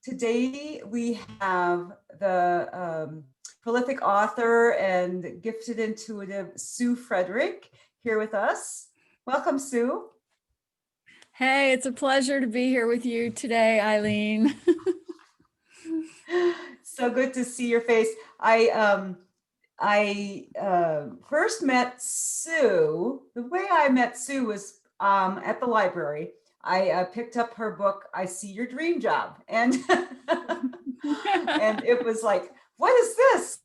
Today we have the prolific author and gifted intuitive Sue Frederick here with us. Welcome, Sue. Hey, it's a pleasure to be here with you today, Eileen. So good to see your face. I first met Sue. The way I met Sue was at the library. I picked up her book, I See Your Dream Job. And and it was like, what is this?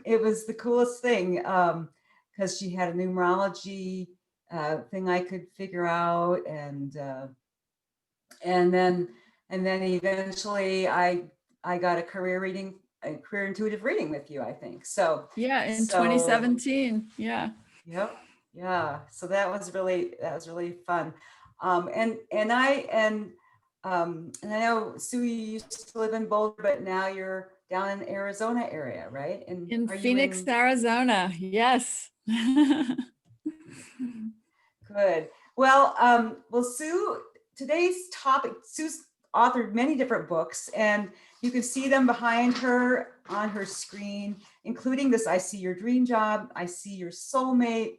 It was the coolest thing because she had a numerology thing I could figure out, and then eventually I got a career intuitive reading with you, I think. So yeah, in 2017. Yeah. Yep. Yeah. So that was really fun. And I know, Sue, you used to live in Boulder, but now you're down in Arizona area, right? And in Phoenix, Arizona. Yes. Good. Well, Sue, today's topic, Sue's authored many different books, and you can see them behind her on her screen, including this I See Your Dream Job, I See Your Soulmate,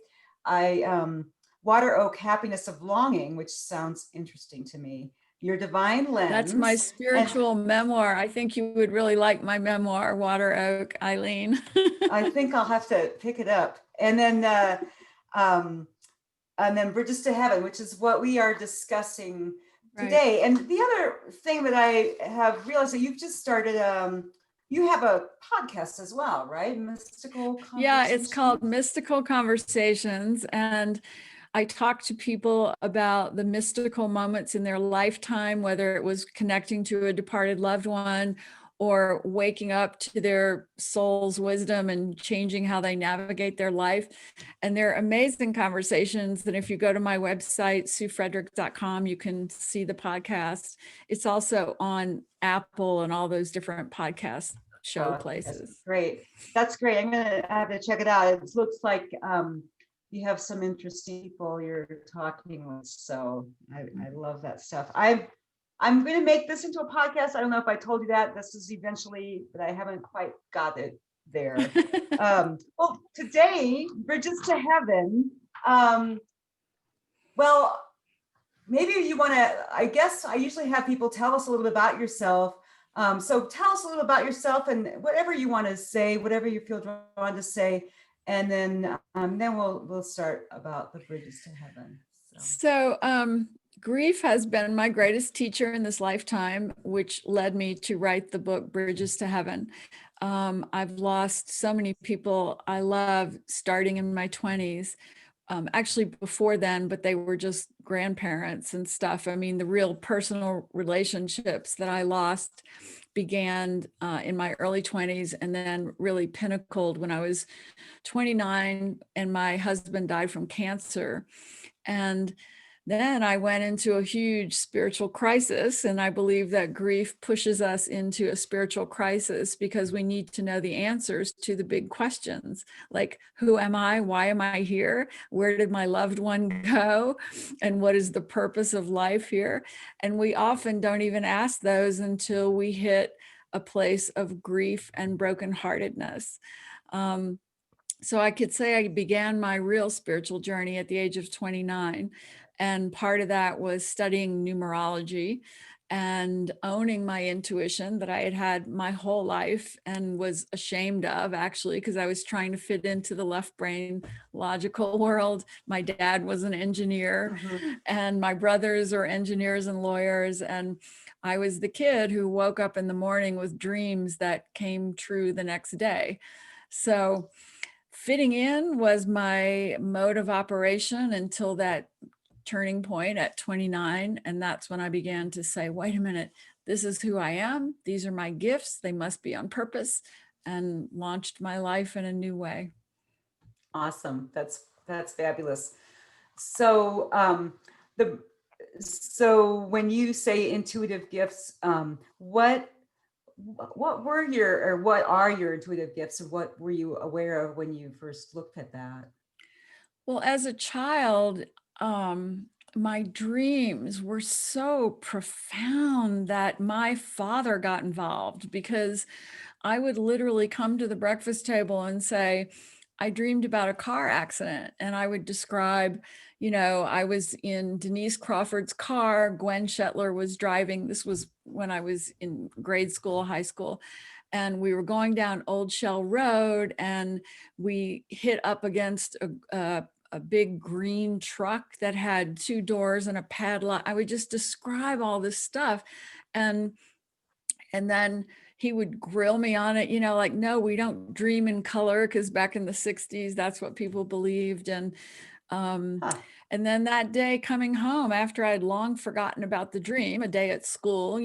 Water Oak Happiness of Longing, which sounds interesting to me. Your Divine Lens. That's my spiritual memoir. I think you would really like my memoir, Water Oak, Eileen. I think I'll have to pick it up. And then Bridges to Heaven, which is what we are discussing today. Right. And the other thing that I have realized that you've just started, you have a podcast as well, right? Mystical Conversations. Yeah, it's called Mystical Conversations. And I talk to people about the mystical moments in their lifetime, whether it was connecting to a departed loved one or waking up to their soul's wisdom and changing how they navigate their life. And they're amazing conversations. And if you go to my website, SueFrederick.com, you can see the podcast. It's also on Apple and all those different podcast show places. Great. That's great. I'm going to have to check it out. It looks like you have some interesting people you're talking with. So I love that stuff. I'm going to make this into a podcast. I don't know if I told you that. This is eventually, but I haven't quite got it there. Well, today, Bridges to Heaven. Well, maybe you want to, I guess I usually have people tell us a little bit about yourself. So tell us a little about yourself and whatever you want to say, whatever you feel drawn to say. And then we'll start about the Bridges to Heaven. So grief has been my greatest teacher in this lifetime, which led me to write the book Bridges to Heaven. I've lost so many people I love starting in my 20s. Actually before then, but they were just grandparents and stuff. I mean, the real personal relationships that I lost began in my early 20s and then really pinnacled when I was 29 and my husband died from cancer. And then I went into a huge spiritual crisis, and I believe that grief pushes us into a spiritual crisis because we need to know the answers to the big questions, like who am I? Why am I here? Where did my loved one go? And what is the purpose of life here? And we often don't even ask those until we hit a place of grief and brokenheartedness. So I could say I began my real spiritual journey at the age of 29. And part of that was studying numerology and owning my intuition that I had had my whole life and was ashamed of, actually, because I was trying to fit into the left brain logical world. My dad was an engineer, and my brothers are engineers and lawyers. And I was the kid who woke up in the morning with dreams that came true the next day. So fitting in was my mode of operation until that turning point at 29. And that's when I began to say, wait a minute, this is who I am. These are my gifts. They must be on purpose, and launched my life in a new way. Awesome. That's fabulous. So so when you say intuitive gifts, what are your intuitive gifts, and what were you aware of when you first looked at that? Well, as a child, my dreams were so profound that my father got involved, because I would literally come to the breakfast table and say, I dreamed about a car accident, and I would describe, I was in Denise Crawford's car, Gwen Shetler was driving. This was when I was in grade school, high school, and we were going down Old Shell Road, and we hit up against a big green truck that had 2 doors and a padlock. I would just describe all this stuff. And then he would grill me on it, like, no, we don't dream in color, because back in the 60s, that's what people believed. Um, Huh. and then that day coming home, after I'd long forgotten about the dream, a day at school,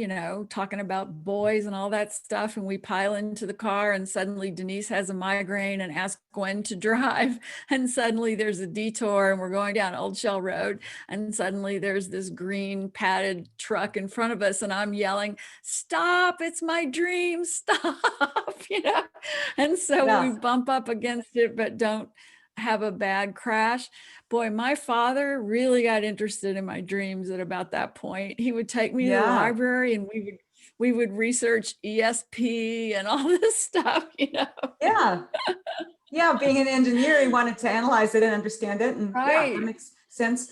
talking about boys and all that stuff, and we pile into the car, and suddenly Denise has a migraine and asks Gwen to drive, and suddenly there's a detour, and we're going down Old Shell Road, and suddenly there's this green padded truck in front of us, and I'm yelling, stop, it's my dream, stop, and so we Yeah. bump up against it, but don't have a bad crash. Boy, my father really got interested in my dreams at about that point. He would take me to the Yeah. library, and we would research ESP and all this stuff, Yeah. Yeah. Being an engineer, he wanted to analyze it and understand it. And yeah, that Right. makes sense.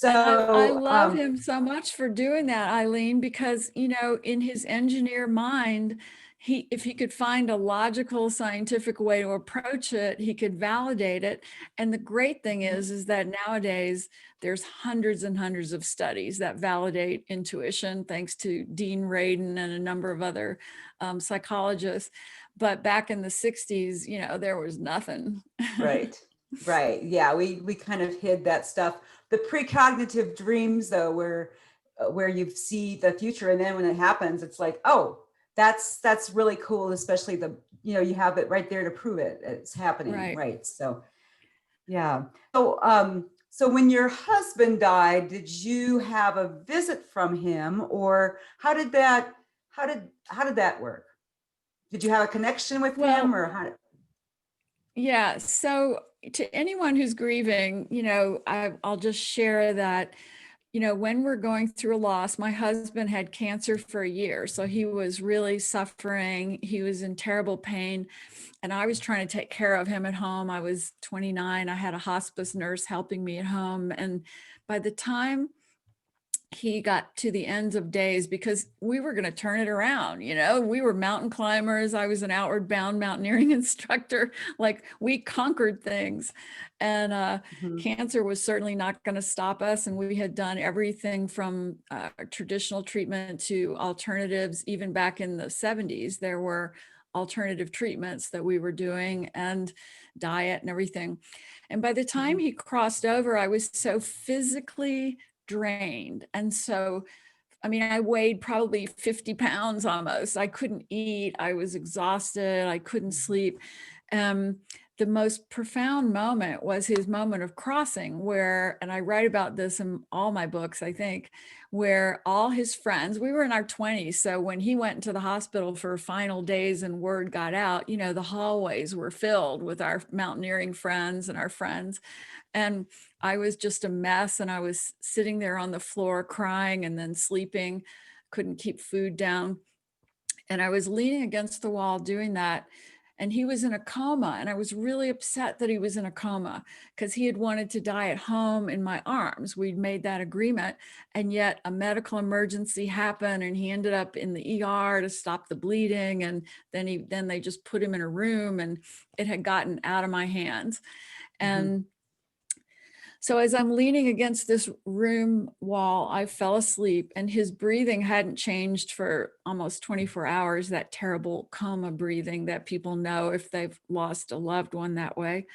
And I So, love him so much for doing that, Eileen, because, in his engineer mind, if he could find a logical, scientific way to approach it, he could validate it. And the great thing is that nowadays there's hundreds and hundreds of studies that validate intuition, thanks to Dean Radin and a number of other psychologists. But back in the 60s, there was nothing. right. Right. Yeah. We kind of hid that stuff. The precognitive dreams, though, where you see the future, and then when it happens, it's like, oh, that's really cool. Especially you have it right there to prove it. It's happening. Right. So, yeah. So when your husband died, did you have a visit from him, or how did that work? Did you have a connection with him, or how? Yeah. So to anyone who's grieving, I'll just share that, when we're going through a loss, my husband had cancer for a year. So he was really suffering. He was in terrible pain. And I was trying to take care of him at home. I was 29. I had a hospice nurse helping me at home. And by the time he got to the ends of days, because we were going to turn it around, we were mountain climbers. I was an outward bound mountaineering instructor. Like, we conquered things, and cancer was certainly not going to stop us. And we had done everything from traditional treatment to alternatives. Even back in the 70s, there were alternative treatments that we were doing, and diet and everything. And by the time he crossed over, I was so physically drained. And so, I weighed probably 50 pounds almost. I couldn't eat. I was exhausted. I couldn't sleep. The most profound moment was his moment of crossing, where, and I write about this in all my books, I think, where all his friends, we were in our 20s. So when he went into the hospital for final days and word got out, the hallways were filled with our mountaineering friends and our friends. And I was just a mess. And I was sitting there on the floor crying and then sleeping, couldn't keep food down. And I was leaning against the wall doing that. And he was in a coma. And I was really upset that he was in a coma, because he had wanted to die at home in my arms. We'd made that agreement. And yet a medical emergency happened, and he ended up in the ER to stop the bleeding. And then they just put him in a room, and it had gotten out of my hands. And so as I'm leaning against this room wall, I fell asleep, and his breathing hadn't changed for almost 24 hours, that terrible coma breathing that people know if they've lost a loved one that way.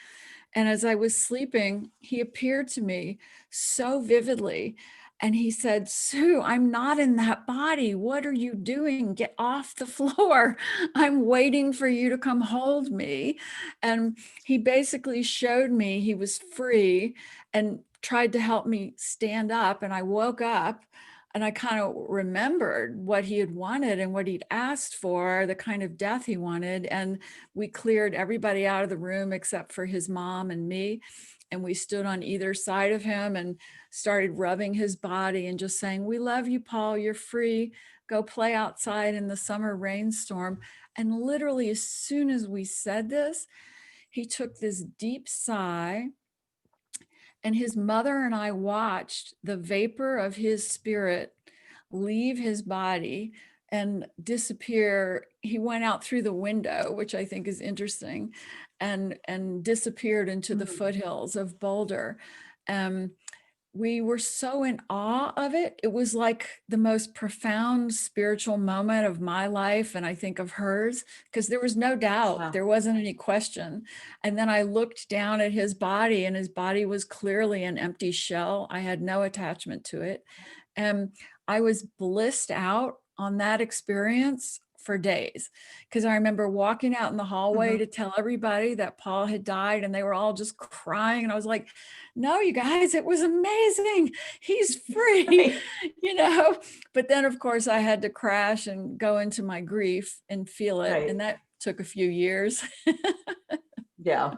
And as I was sleeping, he appeared to me so vividly. And he said, Sue, I'm not in that body. What are you doing? Get off the floor. I'm waiting for you to come hold me. And he basically showed me he was free and tried to help me stand up. And I woke up, and I kind of remembered what he had wanted and what he'd asked for, the kind of death he wanted. And we cleared everybody out of the room except for his mom and me. and we stood on either side of him and started rubbing his body and just saying, "We love you, Paul, you're free, go play outside in the summer rainstorm." And literally as soon as we said this, he took this deep sigh, and his mother and I watched the vapor of his spirit leave his body and disappear. He went out through the window, which I think is interesting, and disappeared into the foothills of Boulder. We were so in awe of it. It was like the most profound spiritual moment of my life, and I think of hers, because there was no doubt, Wow. there wasn't any question. And then I looked down at his body, and his body was clearly an empty shell. I had no attachment to it. And I was blissed out on that experience for days, because I remember walking out in the hallway to tell everybody that Paul had died, and they were all just crying. And I was like, no, you guys, it was amazing. He's free, you know. But then, of course, I had to crash and go into my grief and feel it. Right. And that took a few years. Yeah,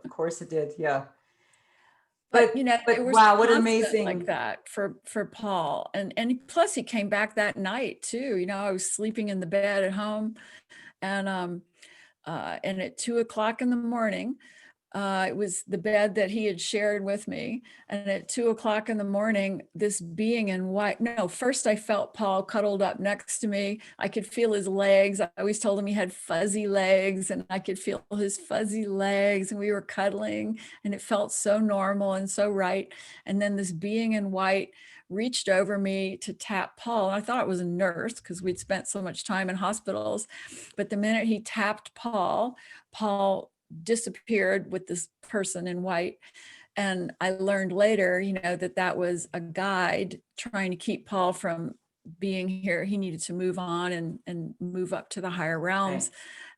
of course it did. Yeah. But you know, it was wow, what an constant amazing, like that for Paul. And plus he came back that night too. You know, I was sleeping in the bed at home, and at 2:00 in the morning, it was the bed that he had shared with me. And at 2:00 in the morning, this being in white, no, first I felt Paul cuddled up next to me. I could feel his legs. I always told him he had fuzzy legs, and I could feel his fuzzy legs, and we were cuddling, and it felt so normal and so right. And then this being in white reached over me to tap Paul. And I thought it was a nurse because we'd spent so much time in hospitals. But the minute he tapped Paul disappeared with this person in white. And I learned later, you know, that was a guide trying to keep Paul from being here. He needed to move on and move up to the higher realms.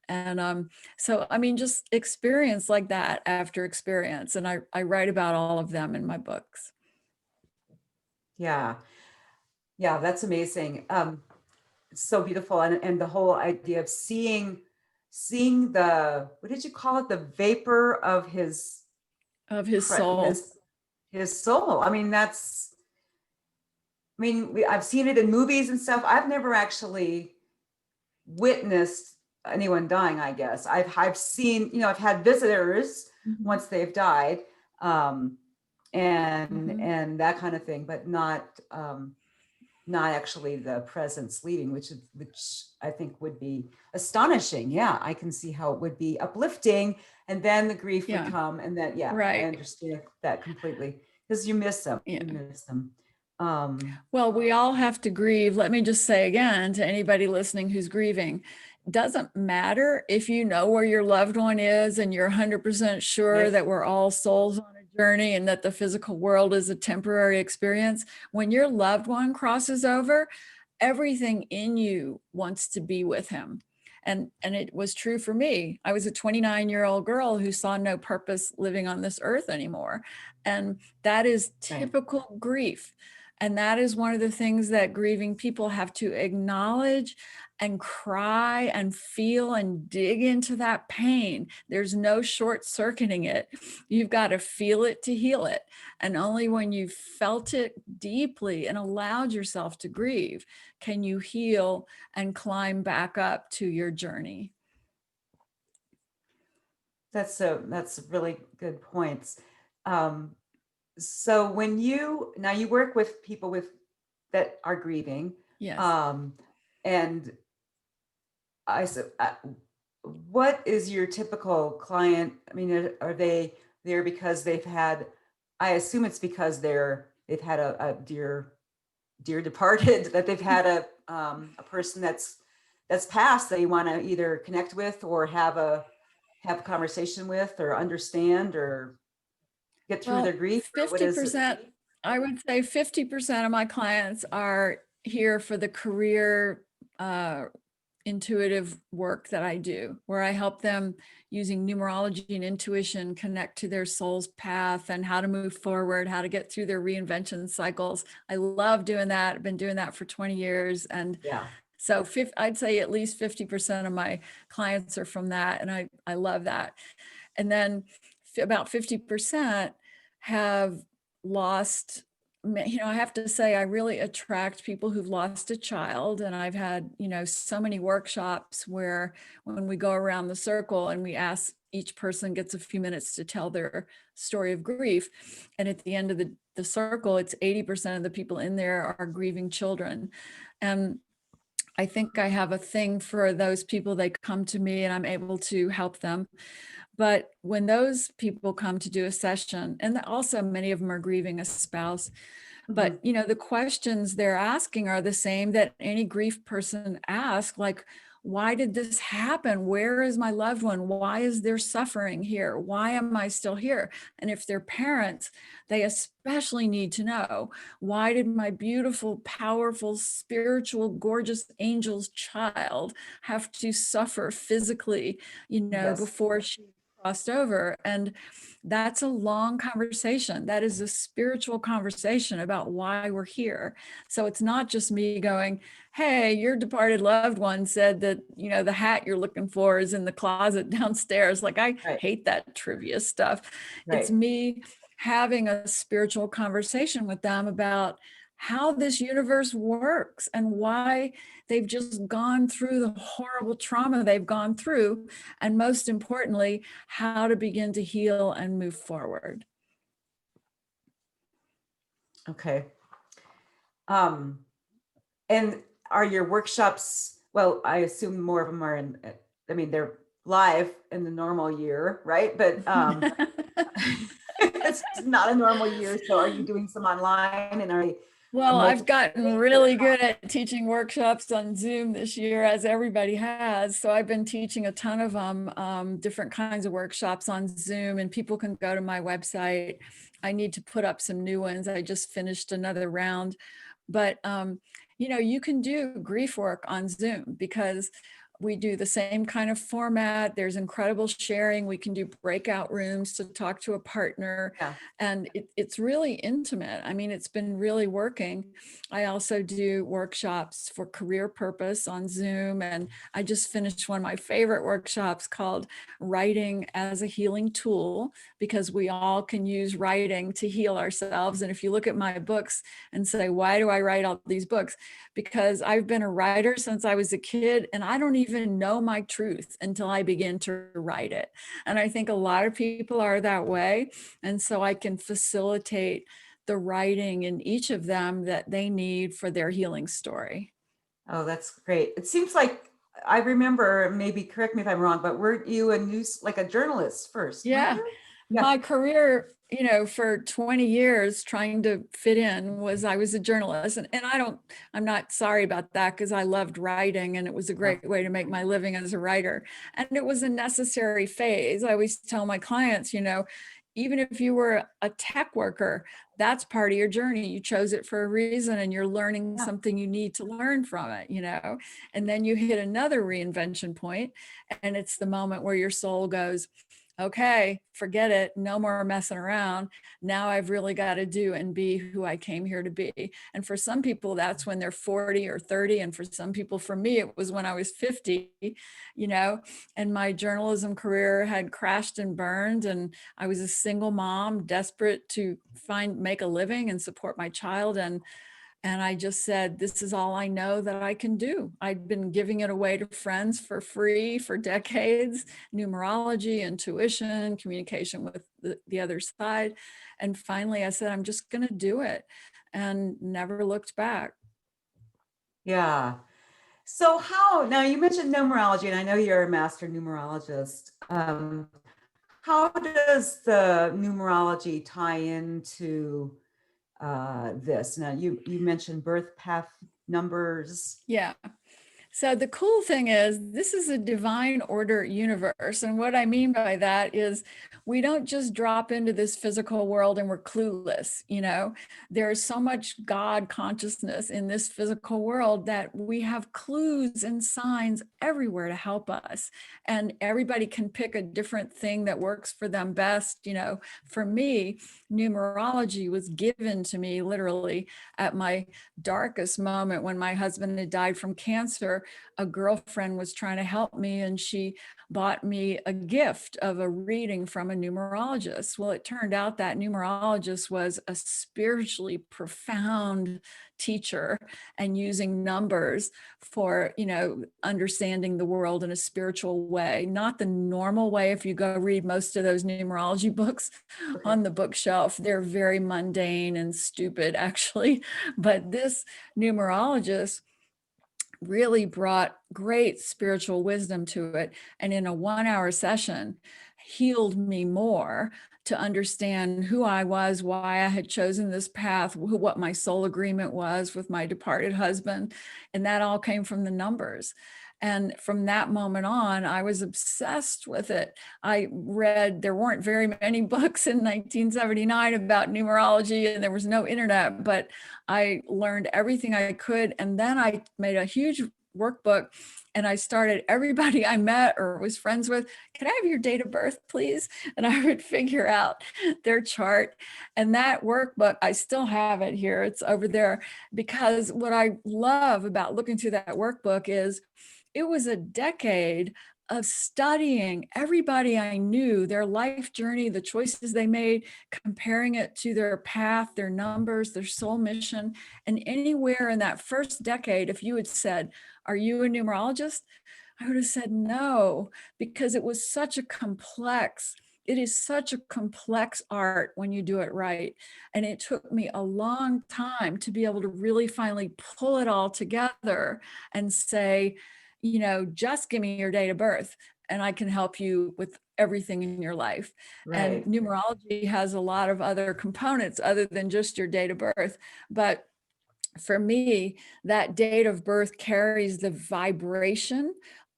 Right. And so, I mean, just experience like that after experience. And I write about all of them in my books. Yeah. Yeah, that's amazing. It's so beautiful. And the whole idea of seeing the, what did you call it? The vapor of his soul. His soul. I mean, I've seen it in movies and stuff. I've never actually witnessed anyone dying, I guess. I've seen, you know, I've had visitors once they've died, and that kind of thing, but not actually the presence leaving, which I think would be astonishing. Yeah, I can see how it would be uplifting, and then the grief would come, and then right. I understand that completely, because you miss them. You miss them. Well, we all have to grieve. Let me just say again to anybody listening who's grieving, doesn't matter if you know where your loved one is and you're 100% sure that we're all souls on a journey and that the physical world is a temporary experience. When your loved one crosses over, everything in you wants to be with him. And it was true for me. I was a 29-year-old girl who saw no purpose living on this earth anymore. And that is typical grief. And that is one of the things that grieving people have to acknowledge and cry and feel and dig into that pain. There's no short circuiting it. You've got to feel it to heal it. And only when you've felt it deeply and allowed yourself to grieve can you heal and climb back up to your journey. That's really good points. So when you work with people that are grieving, yes, and what is your typical client? I mean, are they there because they've had? I assume it's because they've had a dear departed, that they've had a person that's passed that you want to either connect with or have a conversation with or understand or get through their grief. 50%, I would say 50% of my clients are here for the career intuitive work that I do, where I help them using numerology and intuition connect to their soul's path and how to move forward, how to get through their reinvention cycles. I love doing that. I've been doing that for 20 years. And so I'd say at least 50% of my clients are from that. And I love that. And then about 50% have lost, I have to say, I really attract people who've lost a child. And I've had, so many workshops where when we go around the circle and we ask, each person gets a few minutes to tell their story of grief. And at the end of the circle, it's 80% of the people in there are grieving children. And I think I have a thing for those people. They come to me and I'm able to help them. But when those people come to do a session, and also many of them are grieving a spouse, but the questions they're asking are the same that any grief person asks, like, why did this happen? Where is my loved one? Why is there suffering here? Why am I still here? And if they're parents, they especially need to know, why did my beautiful, powerful, spiritual, gorgeous angel's child have to suffer physically, before she crossed over? And that's a long conversation. That is a spiritual conversation about why we're here. So it's not just me going, hey, your departed loved one said that, the hat you're looking for is in the closet downstairs. Like, I hate that trivia stuff. It's me having a spiritual conversation with them about how this universe works and why they've just gone through the horrible trauma they've gone through. And most importantly, how to begin to heal and move forward. Okay. And are your workshops, well, I assume more of them are they're live in the normal year, right? But it's not a normal year. So are you doing some online, and are they? Well, I've gotten really good at teaching workshops on Zoom this year, as everybody has. So I've been teaching a ton of them, different kinds of workshops on Zoom, and people can go to my website. I need to put up some new ones. I just finished another round. But, you can do grief work on Zoom because we do the same kind of format. There's incredible sharing. We can do breakout rooms to talk to a partner. And it's really intimate. I mean, it's been really working. I also do workshops for career purpose on Zoom. And I just finished one of my favorite workshops called Writing as a Healing Tool, because we all can use writing to heal ourselves. And if you look at my books and say, why do I write all these books? Because I've been a writer since I was a kid, and I don't even know my truth until I begin to write it. And I think a lot of people are that way. And so I can facilitate the writing in each of them that they need for their healing story. Oh, that's great. It seems like, I remember, maybe correct me if I'm wrong, but weren't you a journalist first? Yeah. My career, for 20 years trying to fit in I was a journalist. And I'm not sorry about that, because I loved writing and it was a great way to make my living as a writer. And it was a necessary phase. I always tell my clients, even if you were a tech worker, that's part of your journey. You chose it for a reason and you're learning something you need to learn from it, and then you hit another reinvention point, and it's the moment where your soul goes, okay, forget it. No more messing around. Now I've really got to do and be who I came here to be. And for some people, that's when they're 40 or 30. And for some people, for me, it was when I was 50, and my journalism career had crashed and burned. And I was a single mom, desperate to make a living and support my child. And I just said, this is all I know that I can do. I'd been giving it away to friends for free for decades, numerology, intuition, communication with the other side. And finally I said, I'm just going to do it, and never looked back. Yeah. So now you mentioned numerology, and I know you're a master numerologist. How does the numerology tie into this? Now you mentioned birth path numbers. Yeah. So the cool thing is, this is a divine order universe. And what I mean by that is, we don't just drop into this physical world and we're clueless. There's so much God consciousness in this physical world that we have clues and signs everywhere to help us. And everybody can pick a different thing that works for them best. For me, numerology was given to me literally at my darkest moment when my husband had died from cancer. a girlfriend was trying to help me, and she bought me a gift of a reading from a numerologist. Well, it turned out that numerologist was a spiritually profound teacher and using numbers for, understanding the world in a spiritual way, not the normal way. If you go read most of those numerology books on the bookshelf, they're very mundane and stupid, actually. But this numerologist really brought great spiritual wisdom to it. And in a 1-hour session, healed me more to understand who I was, why I had chosen this path, what my soul agreement was with my departed husband. And that all came from the numbers. And from that moment on, I was obsessed with it. I read, there weren't very many books in 1979 about numerology, and there was no internet, but I learned everything I could. And then I made a huge workbook, and I started everybody I met or was friends with, can I have your date of birth, please? And I would figure out their chart. And that workbook, I still have it here. It's over there, because what I love about looking through that workbook is it was a decade of studying everybody I knew, their life journey, the choices they made, comparing it to their path, their numbers, their soul mission. And anywhere in that first decade, if you had said, are you a numerologist? I would have said no, because it is such a complex art when you do it right. And it took me a long time to be able to really finally pull it all together and say, just give me your date of birth and I can help you with everything in your life. Right. And numerology has a lot of other components other than just your date of birth. But for me, that date of birth carries the vibration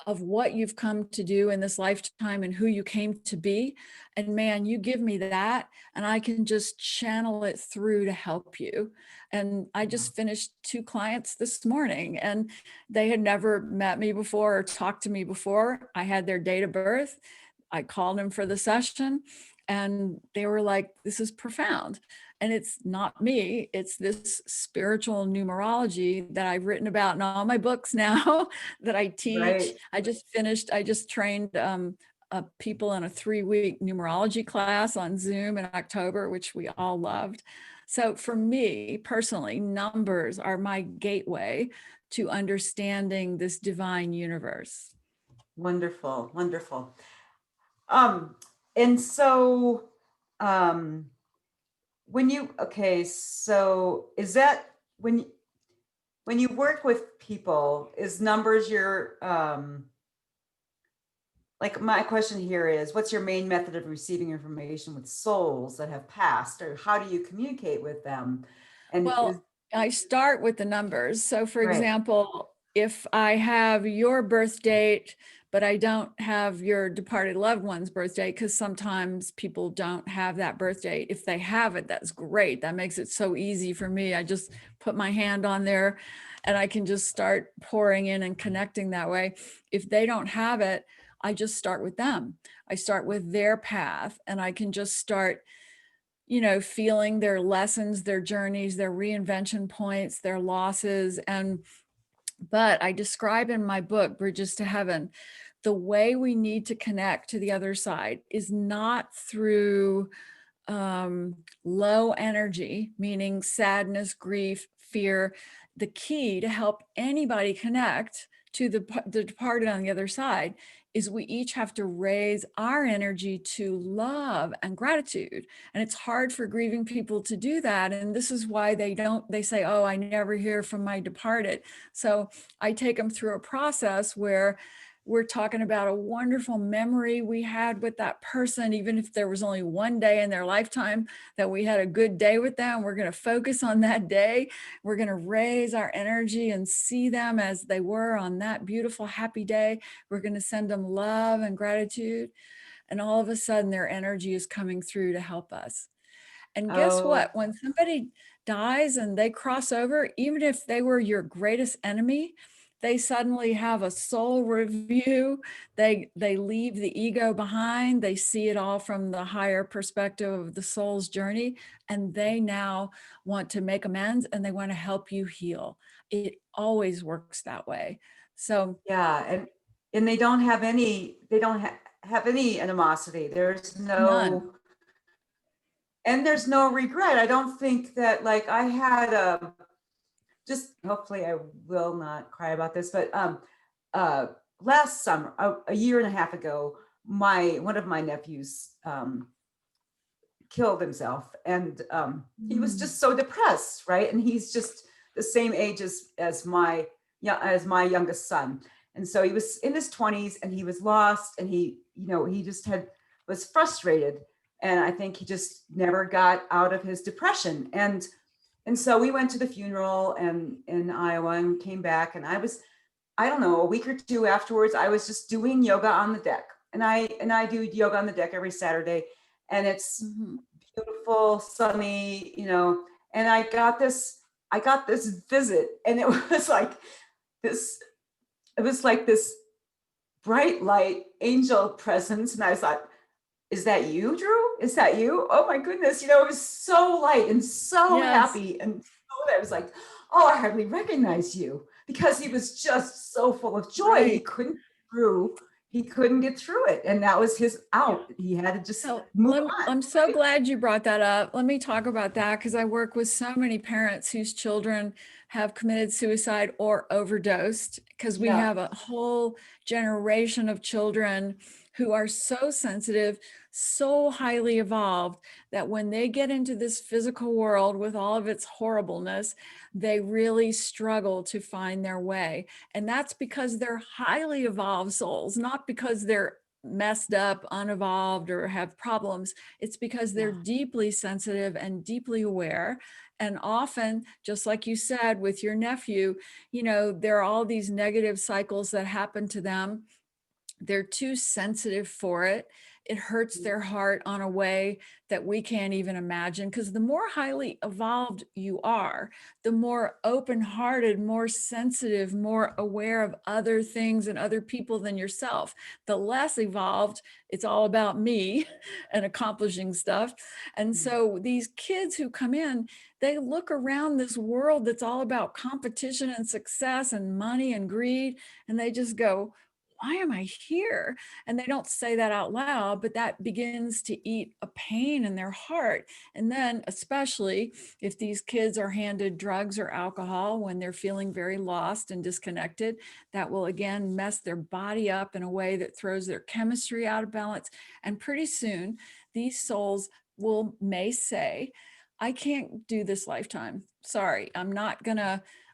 of what you've come to do in this lifetime and who you came to be. And man, you give me that and I can just channel it through to help you. And I just finished 2 clients this morning, and they had never met me before or talked to me before. I had their date of birth. I called them for the session, and they were like, this is profound. And it's not me, it's this spiritual numerology that I've written about in all my books now that I teach. Right. I just trained people in a 3-week numerology class on Zoom in October, which we all loved. So for me personally, numbers are my gateway to understanding this divine universe. Wonderful, wonderful. And so, so is that when you work with people, is numbers your, like my question here is, what's your main method of receiving information with souls that have passed, or how do you communicate with them? And well, I start with the numbers. So for right. example, if I have your birth date, but I don't have your departed loved one's birth date, because sometimes people don't have that birth date. If they have it, that's great. That makes it so easy for me. I just put my hand on there and I can just start pouring in and connecting that way. If they don't have it, I just start with them. I start with their path, and I can just start feeling their lessons, their journeys, their reinvention points, their losses. But I describe in my book, Bridges to Heaven, the way we need to connect to the other side is not through low energy, meaning sadness, grief, fear. The key to help anybody connect to the departed on the other side is we each have to raise our energy to love and gratitude. And it's hard for grieving people to do that. And this is why they say, oh, I never hear from my departed. So I take them through a process where we're talking about a wonderful memory we had with that person, even if there was only one day in their lifetime that we had a good day with them. We're going to focus on that day. We're going to raise our energy and see them as they were on that beautiful, happy day. We're going to send them love and gratitude. And all of a sudden, their energy is coming through to help us. And guess what? When somebody dies and they cross over, even if they were your greatest enemy, they suddenly have a soul review. They leave the ego behind. They see it all from the higher perspective of the soul's journey. And they now want to make amends and they want to help you heal. It always works that way. So Yeah, and they don't have any animosity. none. There's no regret. I don't think that, like, I had just, hopefully I will not cry about this, but uh last summer, a year and a half ago, one of my nephews killed himself, and he was Mm. just so depressed, right? And he's just the same age as my, yeah, as my youngest son. And so he was in his 20s, and he was lost, and he just was frustrated, and I think he just never got out of his depression. And so we went to the funeral and in Iowa, and came back, and I don't know, a week or two afterwards, I was just doing yoga on the deck. And I do yoga on the deck every Saturday, and it's Mhm. beautiful, sunny, and I got this visit, and it was like this, this bright light angel presence. And I was like, is that you, Drew? Is that you? Oh my goodness. It was so light and so Yes. happy. And so I was like, oh, I hardly recognize you, because he was just so full of joy. He Right. couldn't get through. He couldn't get through it. And that was his out. He had to just So move on. I'm so Right? glad you brought that up. Let me talk about that because I work with so many parents whose children have committed suicide or overdosed, because we Yeah. have a whole generation of children who are so sensitive, so highly evolved, that when they get into this physical world with all of its horribleness, they really struggle to find their way. And that's because they're highly evolved souls, not because they're messed up, unevolved, or have problems. It's because they're Yeah. deeply sensitive and deeply aware. And often, just like you said with your nephew, there are all these negative cycles that happen to them. They're too sensitive for it. It hurts their heart on a way that we can't even imagine, because the more highly evolved you are, the more open-hearted, more sensitive, more aware of other things and other people than yourself. The less evolved, it's all about me and accomplishing stuff. And so these kids who come in, they look around this world that's all about competition and success and money and greed, and they just go, why am I here? And they don't say that out loud, but that begins to eat a pain in their heart. And then, especially if these kids are handed drugs or alcohol when they're feeling very lost and disconnected, that will again mess their body up in a way that throws their chemistry out of balance. And pretty soon, these souls may say, I can't do this lifetime. Sorry,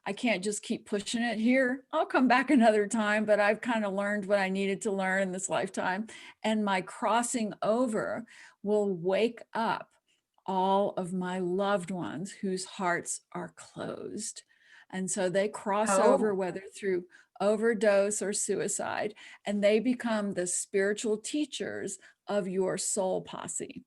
I can't just keep pushing it here. I'll come back another time, but I've kind of learned what I needed to learn in this lifetime. And my crossing over will wake up all of my loved ones whose hearts are closed. And so they cross over, Oh, whether through overdose or suicide, and they become the spiritual teachers of your soul posse.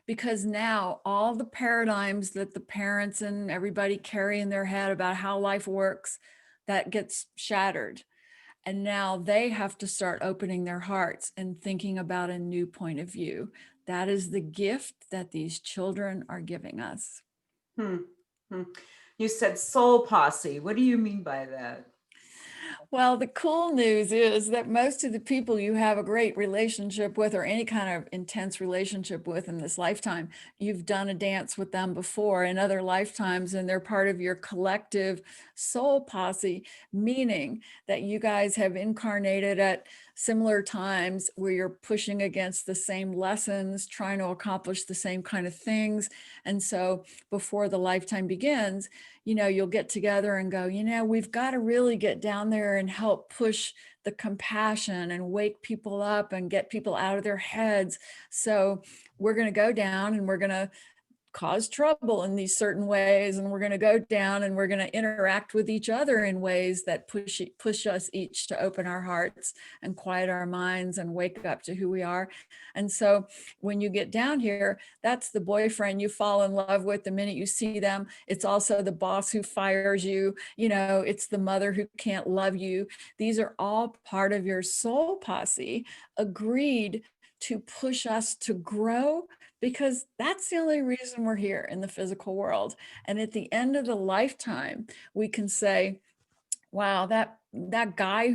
Because now all the paradigms that the parents and everybody carry in their head about how life works, that gets shattered. And now they have to start opening their hearts and thinking about a new point of view. That is the gift that these children are giving us. hmm. Hmm. You said soul posse. What do you mean by that? Well, the cool news is that most of the people you have a great relationship with, or any kind of intense relationship with in this lifetime, you've done a dance with them before in other lifetimes, and they're part of your collective soul posse, meaning that you guys have incarnated at similar times where you're pushing against the same lessons, trying to accomplish the same kind of things. And so before the lifetime begins, you'll get together and go, we've got to really get down there and help push the compassion and wake people up and get people out of their heads. So we're going to go down and we're going to cause trouble in these certain ways, and we're going to go down and we're going to interact with each other in ways that push us each to open our hearts and quiet our minds and wake up to who we are. And so when you get down here, that's the boyfriend you fall in love with the minute you see them. It's also the boss who fires you. It's the mother who can't love you. These are all part of your soul posse, agreed to push us to grow, because that's the only reason we're here in the physical world. And at the end of the lifetime, we can say, Wow, that guy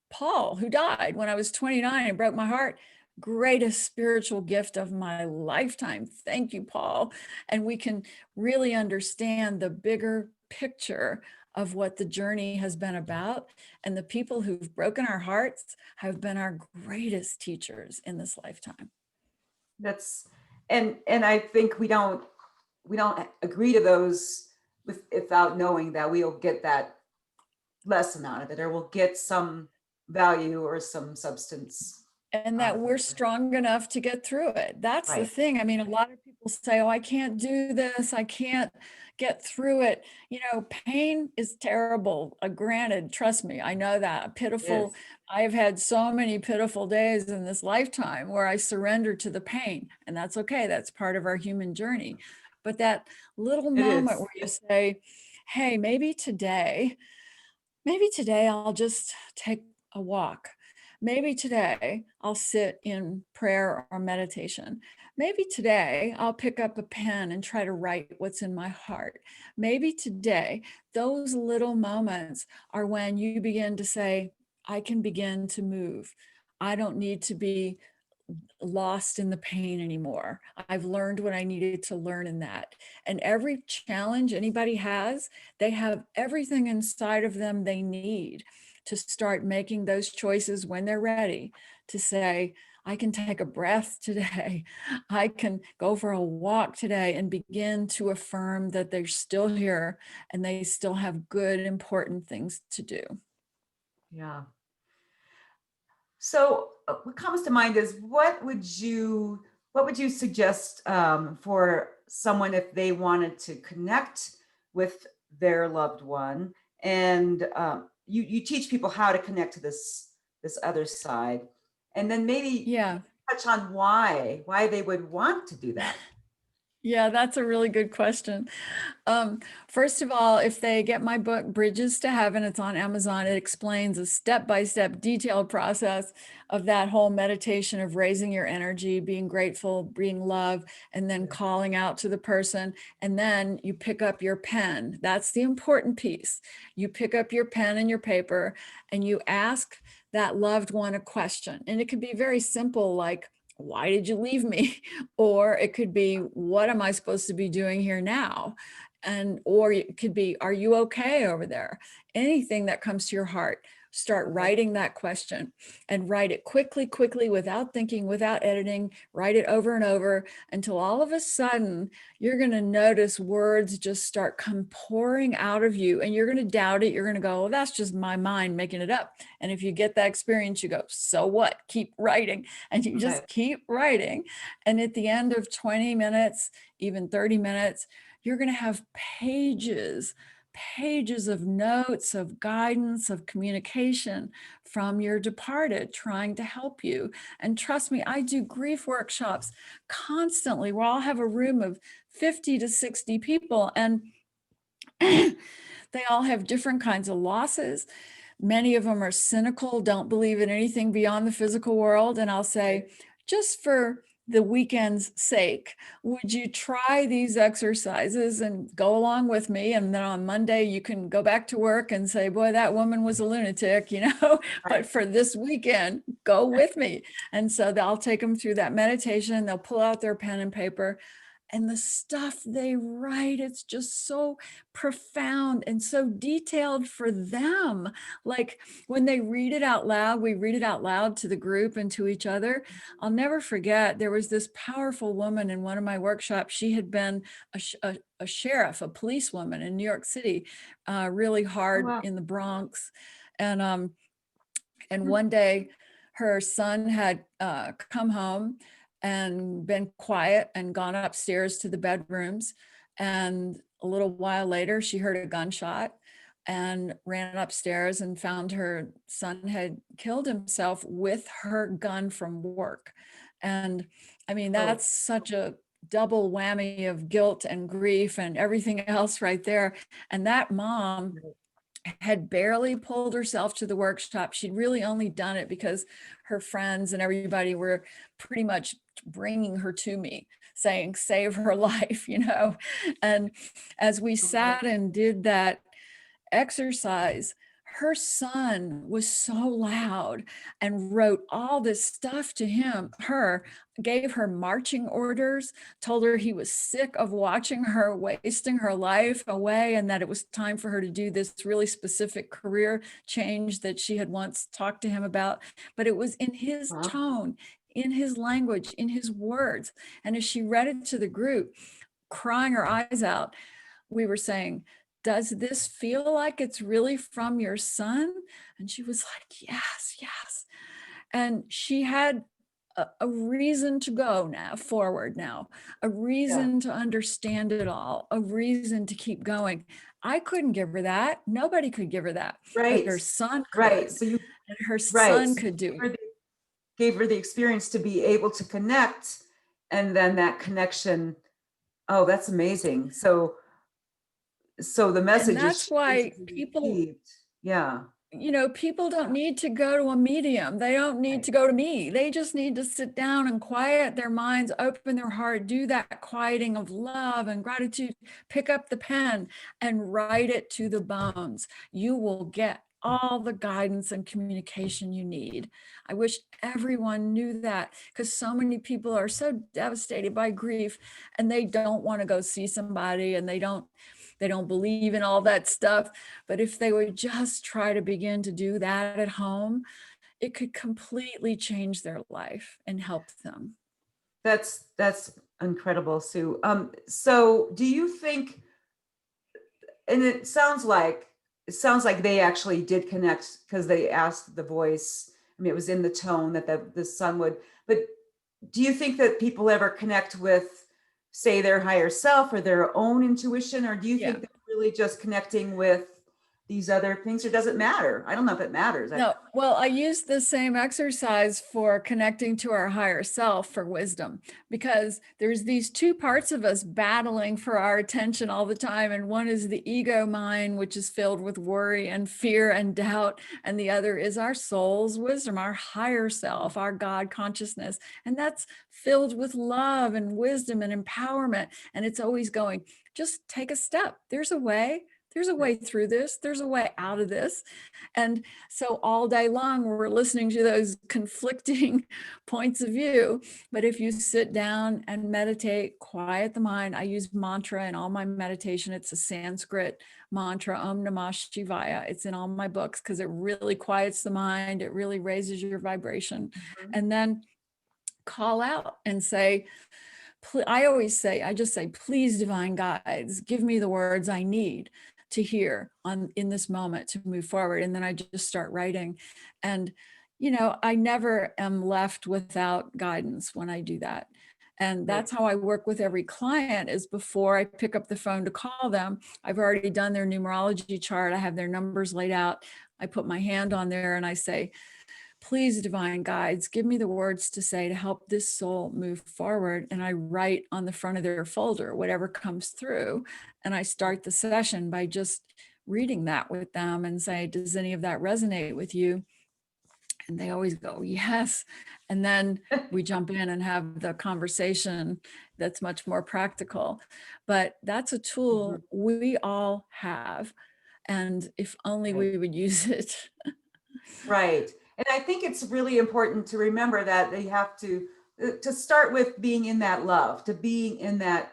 Paul, who died when I was 29 and broke my heart, greatest spiritual gift of my lifetime. Thank you, Paul. And we can really understand the bigger picture of what the journey has been about. And the people who've broken our hearts have been our greatest teachers in this lifetime. That's, and I think we don't agree to those without knowing that we'll get that lesson out of it, or we'll get some value or some substance And out that of we're it. strong enough to get through it. That's the Right. thing. I mean, a lot of people say, oh, I can't do this. I can't get through it. You know, pain is terrible. Granted, trust me, I know that. Pitiful. Yes. I've had so many pitiful days in this lifetime where I surrender to the pain, and that's okay. That's part of our human journey. But that little It moment is. where you say, hey, maybe today I'll just take a walk. Maybe today I'll sit in prayer or meditation. Maybe today I'll pick up a pen and try to write what's in my heart. Maybe today, those little moments are when you begin to say, I can begin to move. I don't need to be lost in the pain anymore. I've learned what I needed to learn in that. And every challenge anybody has, they have everything inside of them they need to start making those choices when they're ready to say, I can take a breath today. I can go for a walk today and begin to affirm that they're still here and they still have good, important things to do. Yeah. So what comes to mind is what would you suggest for someone if they wanted to connect with their loved one, and you teach people how to connect to this other side, and then maybe Yeah. touch on why they would want to do that. Yeah, that's a really good question. First of all, if they get my book, Bridges to Heaven, it's on Amazon. It explains a step-by-step detailed process of that whole meditation of raising your energy, being grateful, being love, and then calling out to the person. And then you pick up your pen. That's the important piece. You pick up your pen and your paper and you ask that loved one a question. And it could be very simple, like, why did you leave me? Or it could be, what am I supposed to be doing here now? And or it could be, are you okay over there? Anything that comes to your heart, start writing that question and write it quickly, without thinking, without editing. Write it over and over until all of a sudden you're going to notice words just start pouring out of you, and you're going to doubt it. You're going to go, well, that's just my mind making it up. And if you get that experience, you go, so what? Keep writing. And you Okay. just keep writing. And at the end of 20 minutes, even 30 minutes, you're going to have pages of notes, of guidance, of communication from your departed trying to help you. And trust me, I do grief workshops constantly where I'll have a room of 50 to 60 people, and they all have different kinds of losses. Many of them are cynical, don't believe in anything beyond the physical world. And I'll say, just for the weekend's sake, would you try these exercises and go along with me? And then on Monday, you can go back to work and say, boy, that woman was a lunatic, you know, but for this weekend, go with me. And so I'll take them through that meditation. They'll pull out their pen and paper. And the stuff they write, it's just so profound and so detailed for them. Like when they read it out loud, we read it out loud to the group and to each other. I'll never forget, there was this powerful woman in one of my workshops. She had been a sheriff, a policewoman in New York City, really hard in the Bronx. And one day her son had come home and been quiet and gone upstairs to the bedrooms. And a little while later, she heard a gunshot and ran upstairs and found her son had killed himself with her gun from work. And I mean, that's such a double whammy of guilt and grief and everything else right there. And that mom had barely pulled herself to the workshop. She'd really only done it because her friends and everybody were pretty much bringing her to me saying, save her life, you know? And as we sat and did that exercise, her son was so loud and wrote all this stuff to her, gave her marching orders, told her he was sick of watching her wasting her life away and that it was time for her to do this really specific career change that she had once talked to him about. But it was in his tone, in his language, in his words. And as she read it to the group, crying her eyes out, we were saying, does this feel like it's really from your son? And she was like, yes, yes. And she had a reason to go forward, a reason to understand it all, a reason to keep going. I couldn't give her that. Nobody could give her that. Right. But her son could. Right. So you, and her right. son could do it. Gave her the experience to be able to connect. And then that connection, oh, that's amazing. So the message and that's is why people received. Yeah. People don't need to go to a medium. They don't need to go to me. They just need to sit down and quiet their minds, open their heart, do that quieting of love and gratitude, pick up the pen and write it to the bones. You will get all the guidance and communication you need. I wish everyone knew that, because so many people are so devastated by grief and they don't want to go see somebody, and they don't believe in all that stuff. But if they would just try to begin to do that at home, it could completely change their life and help them. That's incredible, Sue. So do you think, and it sounds like they actually did connect, because they asked the voice. I mean, it was in the tone that the son would, but do you think that people ever connect with, say, their higher self or their own intuition? Or do you think they're really just connecting with these other things, or does it matter? I don't know if it matters. No, well, I use the same exercise for connecting to our higher self for wisdom, because there's these two parts of us battling for our attention all the time. And one is the ego mind, which is filled with worry and fear and doubt. And the other is our soul's wisdom, our higher self, our God consciousness. And that's filled with love and wisdom and empowerment. And it's always going, just take a step. There's a way. There's a way through this. There's a way out of this. And so all day long, we're listening to those conflicting points of view. But if you sit down and meditate, quiet the mind, I use mantra in all my meditation. It's a Sanskrit mantra, Om Namah Shivaya. It's in all my books because it really quiets the mind. It really raises your vibration. And then call out and say, I just say, please, divine guides, give me the words I need to hear in this moment to move forward. And then I just start writing. And, I never am left without guidance when I do that. And that's how I work with every client, is before I pick up the phone to call them, I've already done their numerology chart. I have their numbers laid out. I put my hand on there and I say, please, divine guides, give me the words to say to help this soul move forward. And I write on the front of their folder whatever comes through. And I start the session by just reading that with them and say, does any of that resonate with you? And they always go, yes. And then we jump in and have the conversation that's much more practical. But that's a tool we all have. And if only we would use it. Right. And I think it's really important to remember that they have to start with being in that love, to being in that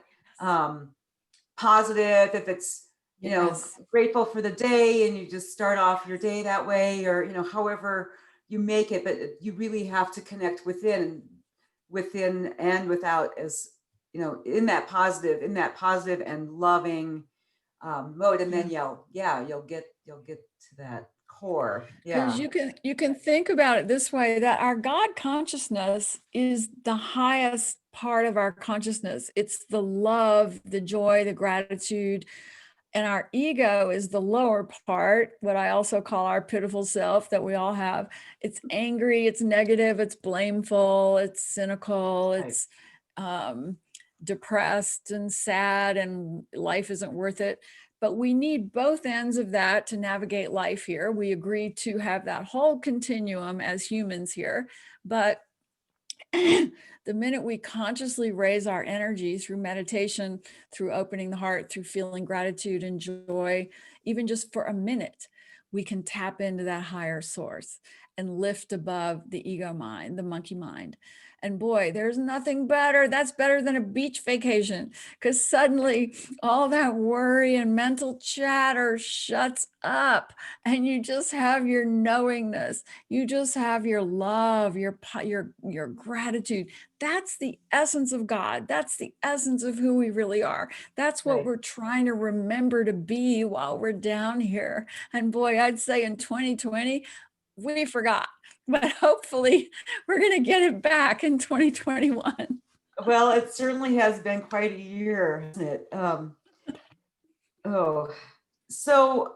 positive. If it's, grateful for the day and you just start off your day that way, or, however you make it, but you really have to connect within and without, as, in that positive and loving mode. And then you'll get to that core. Because you can think about it this way, that our God consciousness is the highest part of our consciousness. It's the love, the joy, the gratitude. And our ego is the lower part, what I also call our pitiful self that we all have. It's angry, it's negative, it's blameful, it's cynical, it's depressed and sad, and life isn't worth it. But we need both ends of that to navigate life here. We agree to have that whole continuum as humans here. But the minute we consciously raise our energy through meditation, through opening the heart, through feeling gratitude and joy, even just for a minute, we can tap into that higher source and lift above the ego mind, the monkey mind. And boy, there's nothing better. That's better than a beach vacation, because suddenly all that worry and mental chatter shuts up and you just have your knowingness. You just have your love, your gratitude. That's the essence of God. That's the essence of who we really are. That's what we're trying to remember to be while we're down here. And boy, I'd say in 2020, we forgot, but hopefully we're going to get it back in 2021. Well, it certainly has been quite a year, hasn't it? So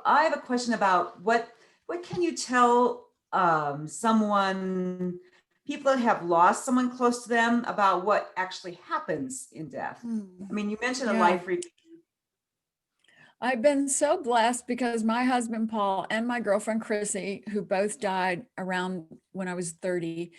I have a question about what can you tell someone, people that have lost someone close to them, about what actually happens in death? I mean, you mentioned a life review. I've been so blessed because my husband, Paul, and my girlfriend, Chrissy, who both died around when I was 30,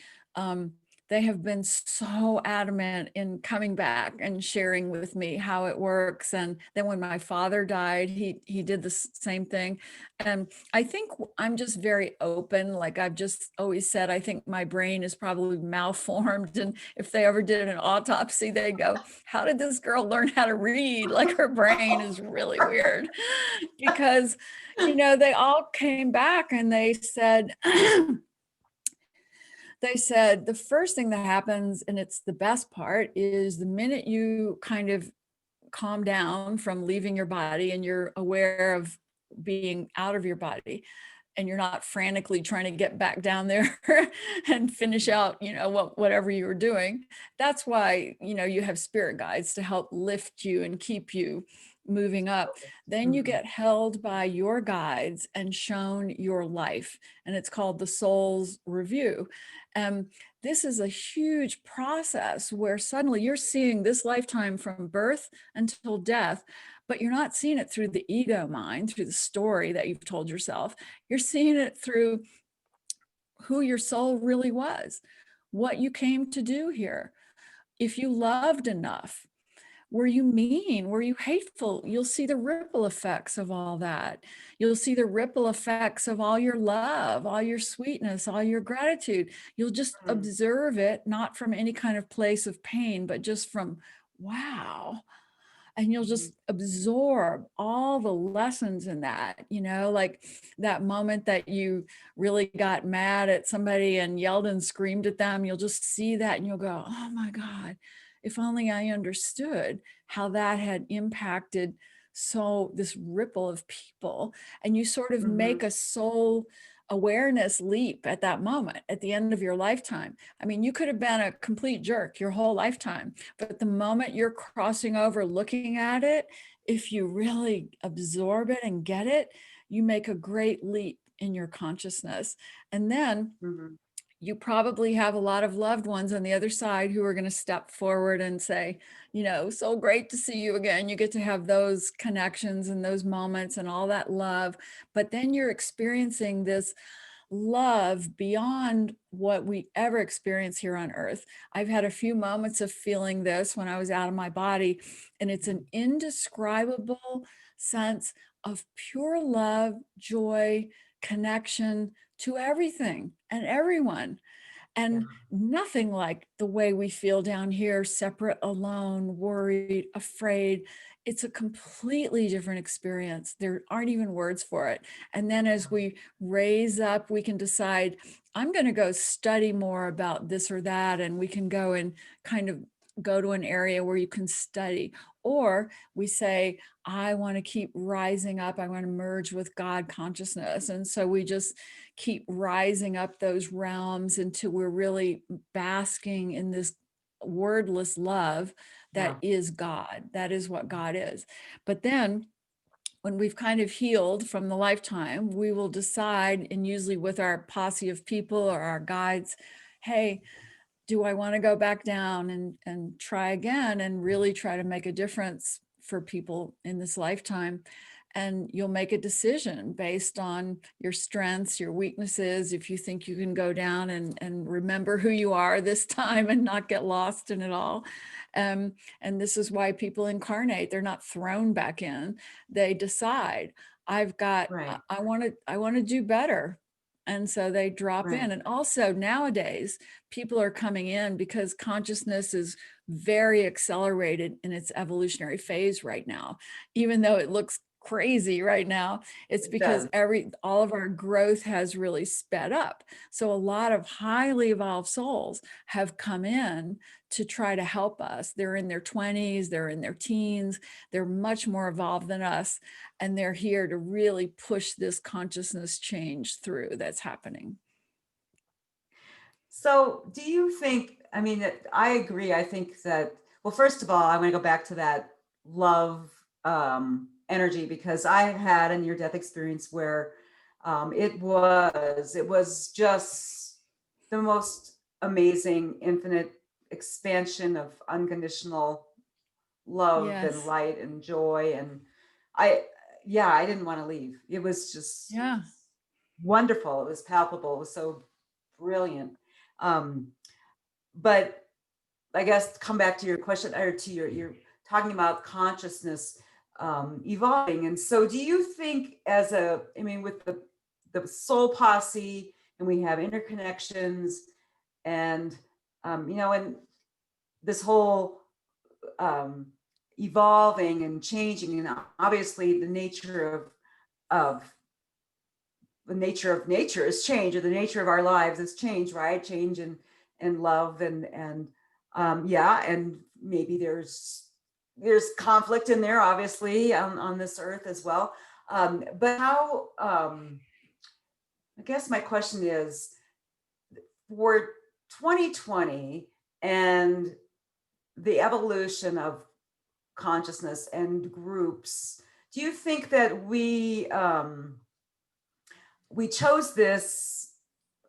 they have been so adamant in coming back and sharing with me how it works. And then when my father died, he did the same thing. And I think I'm just very open. Like I've just always said, I think my brain is probably malformed. And if they ever did an autopsy, they go, how did this girl learn how to read? Like her brain is really weird. Because, you know, they all came back and they said, the first thing that happens, and it's the best part, is the minute you kind of calm down from leaving your body and you're aware of being out of your body and you're not frantically trying to get back down there and finish out, you know, whatever you were doing. That's why, you know, you have spirit guides to help lift you and keep you moving up. Then you get held by your guides and shown your life. And it's called the Soul's Review. This is a huge process where suddenly you're seeing this lifetime from birth until death, but you're not seeing it through the ego mind, through the story that you've told yourself. You're seeing it through who your soul really was, what you came to do here. If you loved enough, were you mean? Were you hateful? You'll see the ripple effects of all that. You'll see the ripple effects of all your love, all your sweetness, all your gratitude. You'll just observe it, not from any kind of place of pain, but just from, wow. And you'll just absorb all the lessons in that, you know, like that moment that you really got mad at somebody and yelled and screamed at them. You'll just see that and you'll go, oh my God, if only I understood how that had impacted this ripple of people. And you sort of make a soul awareness leap at that moment, at the end of your lifetime. I mean, you could have been a complete jerk your whole lifetime, but the moment you're crossing over, looking at it, if you really absorb it and get it, you make a great leap in your consciousness. And then you probably have a lot of loved ones on the other side who are going to step forward and say, you know, so great to see you again. You get to have those connections and those moments and all that love. But then you're experiencing this love beyond what we ever experience here on earth. I've had a few moments of feeling this when I was out of my body, and it's an indescribable sense of pure love, joy, connection to everything and everyone. And nothing like the way we feel down here, separate, alone, worried, afraid. It's a completely different experience. There aren't even words for it. And then as we raise up, we can decide, I'm going to go study more about this or that. And we can go and kind of go to an area where you can study. Or we say, I want to keep rising up. I want to merge with God consciousness. And so we just keep rising up those realms until we're really basking in this wordless love that is God. That is what God is. But then when we've kind of healed from the lifetime, we will decide, and usually with our posse of people or our guides, hey, do I want to go back down and try again and really try to make a difference for people in this lifetime? And you'll make a decision based on your strengths, your weaknesses, if you think you can go down and remember who you are this time and not get lost in it all. And this is why people incarnate. They're not thrown back in. They decide, I've got, Right. I want to do better. And so they drop Right. in. And also nowadays, people are coming in because consciousness is very accelerated in its evolutionary phase right now. Even though it looks crazy right now, it's It because does. all of our growth has really sped up. So a lot of highly evolved souls have come in to try to help us. They're in their 20s, they're in their teens, they're much more evolved than us, and they're here to really push this consciousness change through that's happening. So do you think, I mean, I agree. I think that, well, first of all, I want to go back to that love energy, because I had a near-death experience where it was just the most amazing, infinite expansion of unconditional love and Yes. light and joy. And I, yeah, I didn't want to leave. It was just Yeah. wonderful. It was palpable. It was so brilliant. Um, but I guess come back to your question, or to your talking about consciousness evolving. And so do you think I mean, with the soul posse, and we have interconnections, and and this whole um, evolving and changing, and obviously of the nature of nature is change, or the nature of our lives is change, right? Change and love, and yeah, and maybe there's conflict in there, obviously, on this earth as well. But how, I guess my question is, for 2020 and the evolution of consciousness and groups, do you think that we chose this,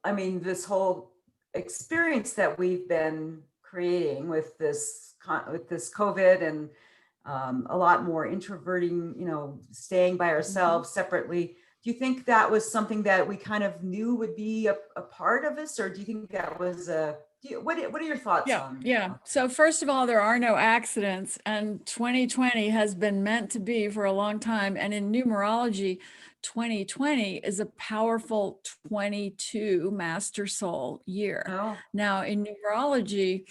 I mean, this whole experience that we've been creating with this COVID, and a lot more introverting, staying by ourselves separately. Do you think that was something that we kind of knew would be a part of this, or do you think that was what are your thoughts Yeah, on? yeah. So first of all, there are no accidents, and 2020 has been meant to be for a long time. And in numerology, 2020 is a powerful 22 master soul year. Oh, Now, in numerology,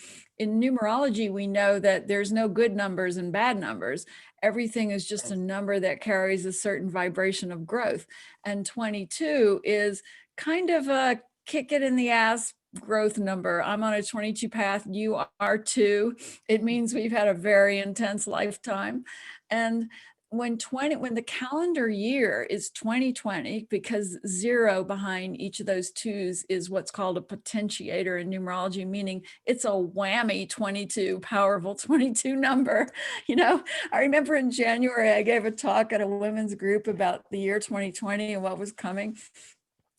we know that there's no good numbers and bad numbers. Everything is just a number that carries a certain vibration of growth. And 22 is kind of a kick it in the ass growth number. I'm on a 22 path, you are too. It means we've had a very intense lifetime. And when the calendar year is 2020, because 0 behind each of those twos is what's called a potentiator in numerology, meaning it's a whammy 22, powerful 22 number. I remember in January, I gave a talk at a women's group about the year 2020 and what was coming.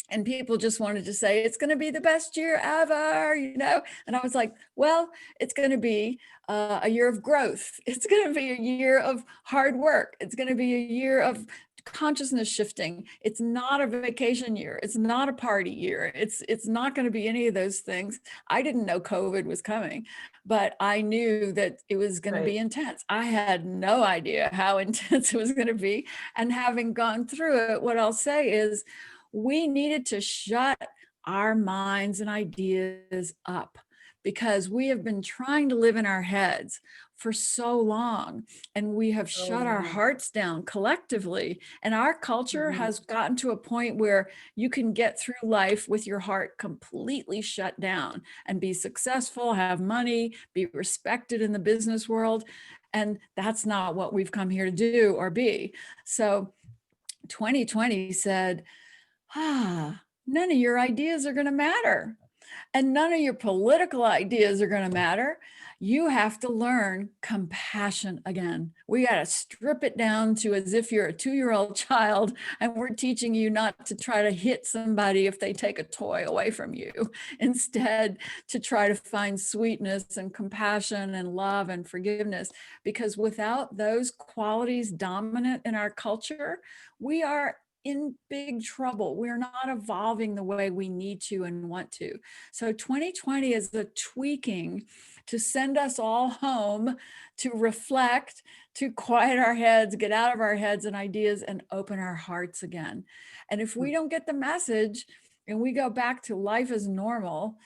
And people just wanted to say, it's going to be the best year ever, And I was like, well, it's going to be a year of growth. It's going to be a year of hard work. It's going to be a year of consciousness shifting. It's not a vacation year. It's not a party year. It's not going to be any of those things. I didn't know COVID was coming, but I knew that it was going to be intense. I had no idea how intense it was going to be. And having gone through it, what I'll say is, we needed to shut our minds and ideas up, because we have been trying to live in our heads for so long, and we have shut our hearts down collectively. And our culture has gotten to a point where you can get through life with your heart completely shut down and be successful, have money, be respected in the business world. And that's not what we've come here to do or be. So 2020 said, none of your ideas are going to matter. And none of your political ideas are going to matter. You have to learn compassion again. We got to strip it down to as if you're a 2-year-old child, and we're teaching you not to try to hit somebody if they take a toy away from you. Instead, to try to find sweetness and compassion and love and forgiveness. Because without those qualities dominant in our culture, we are in big trouble. We're not evolving the way we need to and want to. So 2020 is the tweaking to send us all home, to reflect, to quiet our heads, get out of our heads and ideas, and open our hearts again. And if we don't get the message and we go back to life as normal,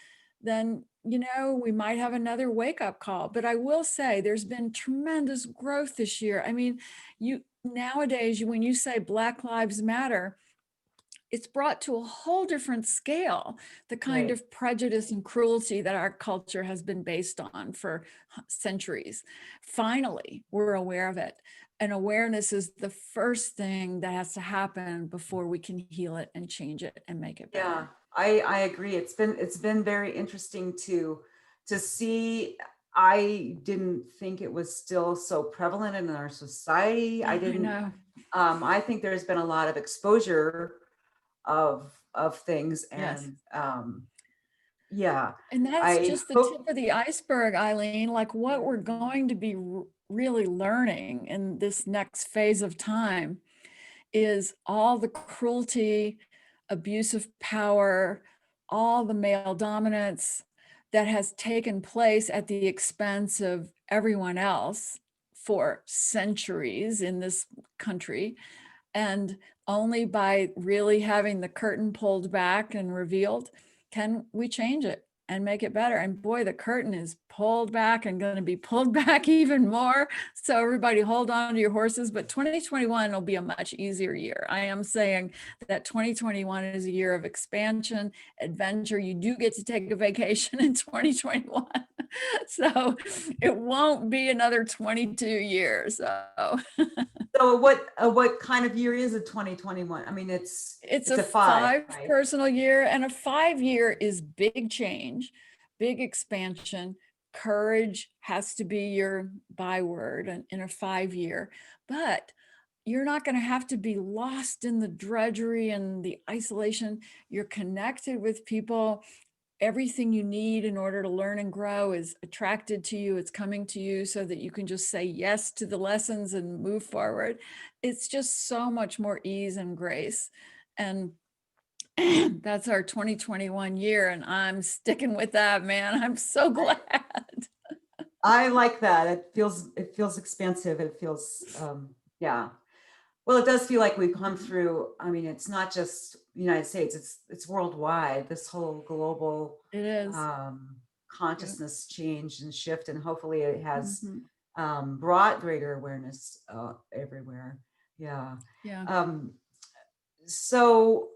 then, you know, we might have another wake-up call. But I will say there's been tremendous growth this year. I mean, nowadays, when you say Black Lives Matter, it's brought to a whole different scale, the kind Right. of prejudice and cruelty that our culture has been based on for centuries. Finally, we're aware of it. And awareness is the first thing that has to happen before we can heal it and change it and make it better. Yeah, I agree. It's been very interesting to see. I didn't think it was still so prevalent in our society. I I didn't. know. I think there's been a lot of exposure of things, Yes. and yeah, And that's I just the tip hope. of the iceberg, Eileen. Like what we're going to be really learning in this next phase of time is all the cruelty, abuse of power, all the male dominance that has taken place at the expense of everyone else for centuries in this country. And only by really having the curtain pulled back and revealed can we change it and make it better. And boy, the curtain is pulled back and going to be pulled back even more. So everybody hold on to your horses, but 2021 will be a much easier year. I am saying that 2021 is a year of expansion, adventure. You do get to take a vacation in 2021. So it won't be another 22 years. So So what kind of year is it? 2021? I mean, it's it's a a five, 5 right? personal year, and a 5 year is big change, big expansion. Courage has to be your byword in a 5 year, but you're not going to have to be lost in the drudgery and the isolation. You're connected with people. Everything you need in order to learn and grow is attracted to you. It's coming to you so that you can just say yes to the lessons and move forward. It's just so much more ease and grace. And that's our 2021 year. And I'm sticking with that, man. I'm so glad. I like that. It feels expansive. It feels yeah. Well, it does feel like we've come through. I mean, it's not just the United States, it's worldwide. This whole global It is. um Yeah. consciousness change and shift, and hopefully it has Mhm. brought greater awareness everywhere. Yeah. Yeah. Um so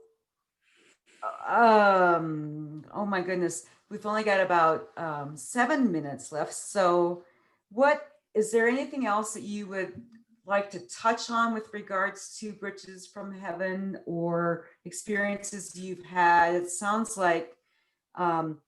oh my goodness, we've only got about 7 minutes left. So what is there anything else that you would like to touch on with regards to Bridges from Heaven, or experiences you've had? It sounds like um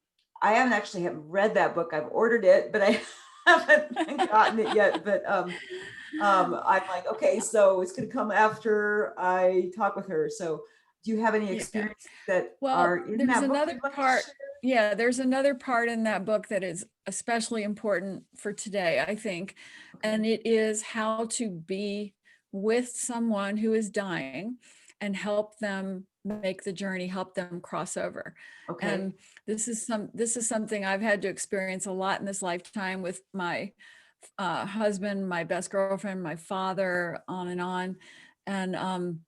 I haven't read that book. I've ordered it, but I haven't gotten it yet. But I'm like, okay, so it's going to come after I talk with her. So do you have any Yeah. experiences that Well, are in there's that book another you'd like to part. share? Yeah, there's another part in that book that is especially important for today, I think. Okay. And it is how to be with someone who is dying and help them make the journey, help them cross over. Okay. And this is something I've had to experience a lot in this lifetime with my husband, my best girlfriend, my father, on and on. And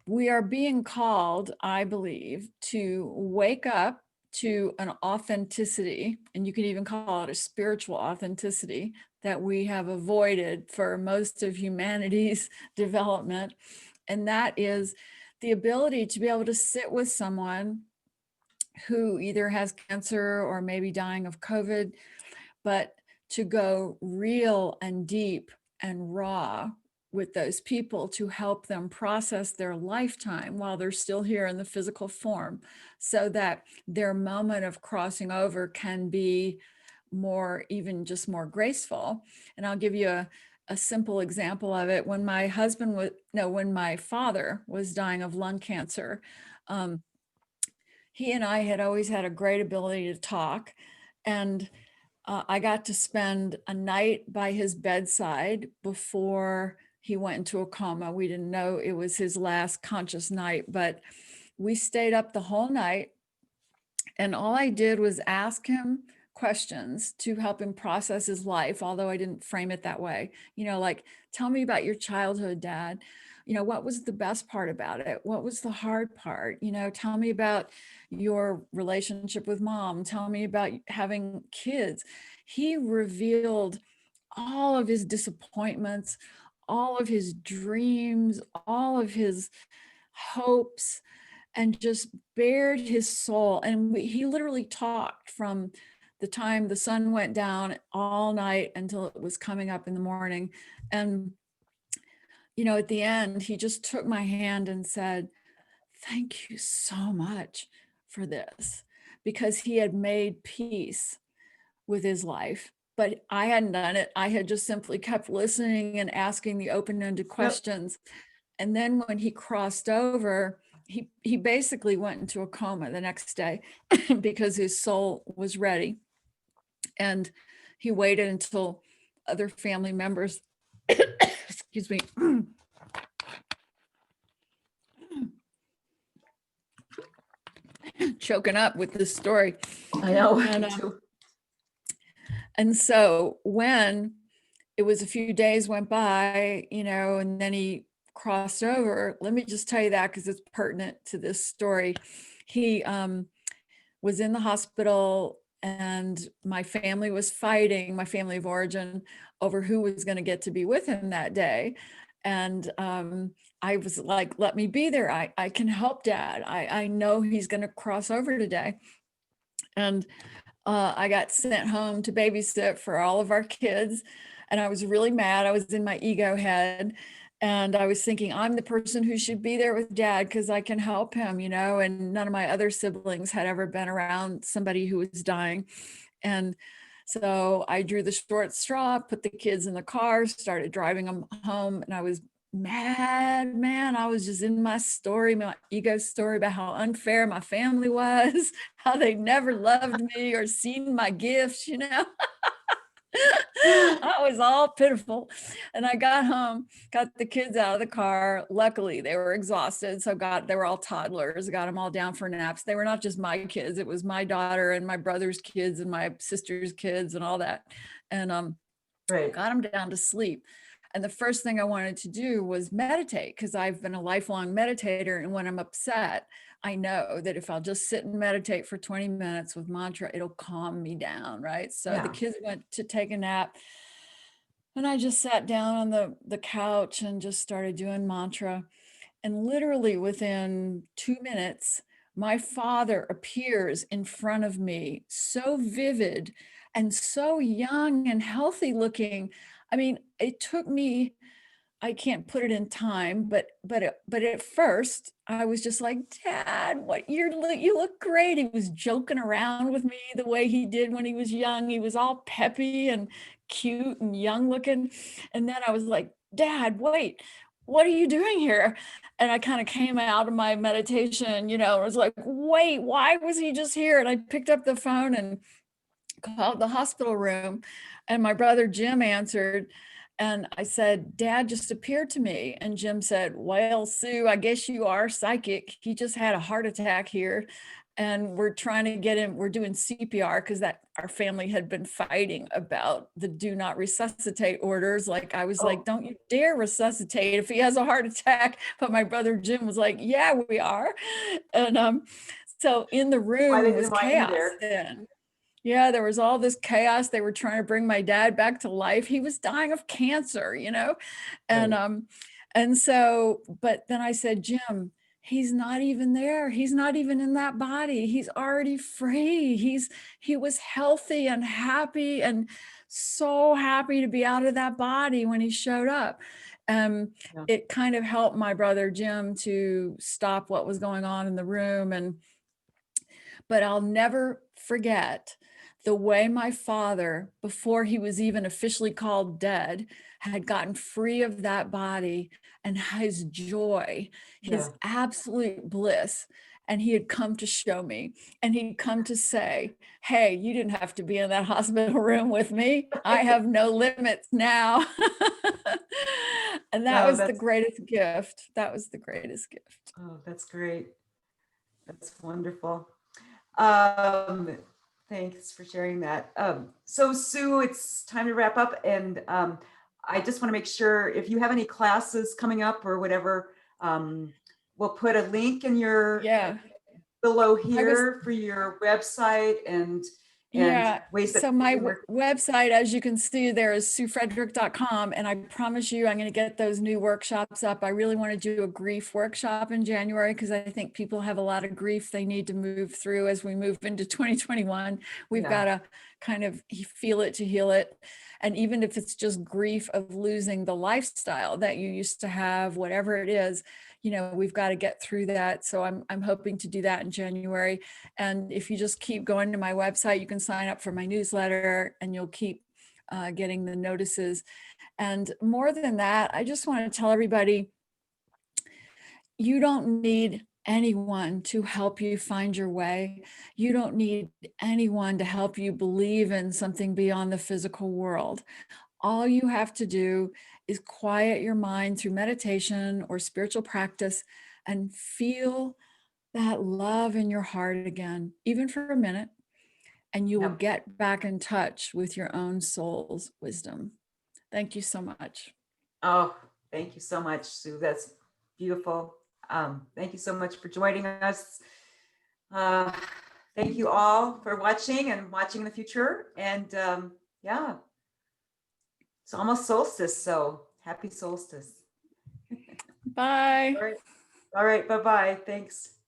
we are being called, I believe, to wake up to an authenticity, and you can even call it a spiritual authenticity that we have avoided for most of humanity's development. And that is the ability to be able to sit with someone who either has cancer or maybe dying of COVID, but to go real and deep and raw with those people to help them process their lifetime while they're still here in the physical form, so that their moment of crossing over can be more, even just more graceful. And I'll give you a simple example of it. When my husband was, no, when my father was dying of lung cancer, he and I had always had a great ability to talk. And I got to spend a night by his bedside before he went into a coma. We didn't know it was his last conscious night, but we stayed up the whole night. And all I did was ask him questions to help him process his life, although I didn't frame it that way. Like, tell me about your childhood, Dad. What was the best part about it? What was the hard part? Tell me about your relationship with Mom. Tell me about having kids. He revealed all of his disappointments, all of his dreams, all of his hopes, and just bared his soul. And he literally talked from the time the sun went down all night until it was coming up in the morning. And, at the end, he just took my hand and said, "Thank you so much for this," because he had made peace with his life. But I hadn't done it. I had just simply kept listening and asking the open-ended questions. Yep. And then when he crossed over, he basically went into a coma the next day because his soul was ready. And he waited until other family members, excuse me, choking up with this story. I know. And so when it was a few days went by, and then he crossed over, let me just tell you that because it's pertinent to this story. He was in the hospital, and my family was fighting, my family of origin, over who was going to get to be with him that day. And I was like, let me be there. I can help Dad. I know he's going to cross over today. And I got sent home to babysit for all of our kids. And I was really mad. I was in my ego head. And I was thinking, I'm the person who should be there with Dad because I can help him, and none of my other siblings had ever been around somebody who was dying. And so I drew the short straw, put the kids in the car, started driving them home. And I was mad, man. I was just in my story, my ego story about how unfair my family was, how they never loved me or seen my gifts, I was all pitiful. And I got home, got the kids out of the car. Luckily, they were exhausted. So they were all toddlers, got them all down for naps. They were not just my kids. It was my daughter and my brother's kids and my sister's kids and all that. And got them down to sleep. And the first thing I wanted to do was meditate, because I've been a lifelong meditator. And when I'm upset, I know that if I'll just sit and meditate for 20 minutes with mantra, it'll calm me down, right? So the kids went to take a nap, and I just sat down on the couch and just started doing mantra. And literally within 2 minutes, my father appears in front of me, so vivid and so young and healthy looking. I mean, it took me, I can't put it in time, but at first I was just like, Dad, you look great. He was joking around with me the way he did when he was young. He was all peppy and cute and young looking. And then I was like, Dad, wait, what are you doing here? And I kind of came out of my meditation, I was like, wait, why was he just here? And I picked up the phone and called the hospital room, and my brother Jim answered. And I said, Dad just appeared to me. And Jim said, well, Sue, I guess you are psychic. He just had a heart attack here. And we're trying to get him, we're doing CPR because our family had been fighting about the do not resuscitate orders. Like I was like, don't you dare resuscitate if he has a heart attack. But my brother Jim was like, yeah, we are. And so in the room was chaos then. Yeah, there was all this chaos. They were trying to bring my dad back to life. He was dying of cancer, and so, but then I said, Jim, he's not even there. He's not even in that body. He's already free. He was healthy and happy and so happy to be out of that body when he showed up. It kind of helped my brother Jim to stop what was going on in the room. But I'll never forget the way my father, before he was even officially called dead, had gotten free of that body, and his joy, his absolute bliss. and he had come to show me, and he'd come to say, hey, you didn't have to be in that hospital room with me. I have no limits now. And that No, was the greatest gift. That was the greatest gift. oh, that's great. That's wonderful. Thanks for sharing that. So Sue, it's time to wrap up, and I just want to make sure if you have any classes coming up or whatever, we'll put a link in your below here for your website and ways that so my website, as you can see there, is SueFrederick.com, and I promise you I'm going to get those new workshops up. I really want to do a grief workshop in January because I think people have a lot of grief they need to move through as we move into 2021. We've got to kind of feel it to heal it. And even if it's just grief of losing the lifestyle that you used to have, whatever it is, you know, we've got to get through that. So I'm hoping to do that in January. And if you just keep going to my website, you can sign up for my newsletter and you'll keep getting the notices. And more than that, I just want to tell everybody, you don't need anyone to help you find your way. You don't need anyone to help you believe in something beyond the physical world. All you have to do is quiet your mind through meditation or spiritual practice and feel that love in your heart again, even for a minute, and you will get back in touch with your own soul's wisdom. Thank you so much. Oh, thank you so much, Sue. That's beautiful. Thank you so much for joining us. Thank you all for watching and watching in the future. And it's almost solstice, so happy solstice. Bye. All right. Bye-bye. Thanks.